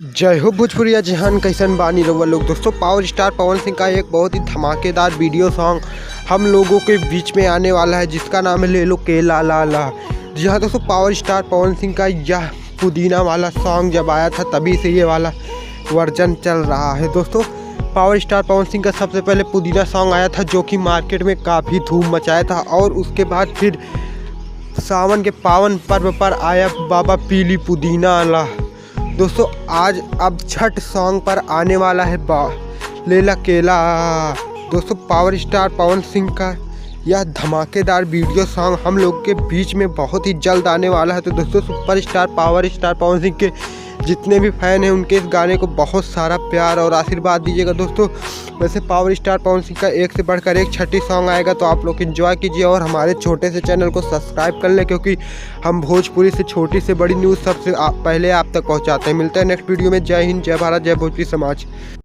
जय हो भोजपुरिया जहान, कैसन बानी रउआ लोग। दोस्तों, पावर स्टार पवन सिंह का एक बहुत ही धमाकेदार वीडियो सॉन्ग हम लोगों के बीच में आने वाला है, जिसका नाम है ले लो केला ला ला। जी हाँ दोस्तों, पावर स्टार पवन सिंह का यह पुदीना वाला सॉन्ग जब आया था तभी से ये वाला वर्जन चल रहा है। दोस्तों, पावर स्टार पवन सिंह का सबसे पहले पुदीना सॉन्ग आया था, जो कि मार्केट में काफ़ी धूम मचाया था। और उसके बाद फिर सावन के पावन पर्व पर आया बाबा पीली पुदीना ला। दोस्तों, आज अब छठ सॉन्ग पर आने वाला है लेला केला। दोस्तों, पावर स्टार पवन सिंह का यह धमाकेदार वीडियो सॉन्ग हम लोग के बीच में बहुत ही जल्द आने वाला है। तो दोस्तों, super star power star Pawan Singh के जितने भी फैन हैं उनके इस गाने को बहुत सारा प्यार और आशीर्वाद दीजिएगा। दोस्तों, वैसे पावर स्टार पवन सिंह का एक से बढ़कर एक छठी सॉन्ग आएगा, तो आप लोग एंजॉय कीजिए और हमारे छोटे से चैनल को सब्सक्राइब कर लें, क्योंकि हम भोजपुरी से छोटी से बड़ी न्यूज़ सबसे पहले आप तक पहुंचाते हैं। मिलते हैं नेक्स्ट वीडियो में। जय हिंद, जय भारत, जय भोजपुरी समाज।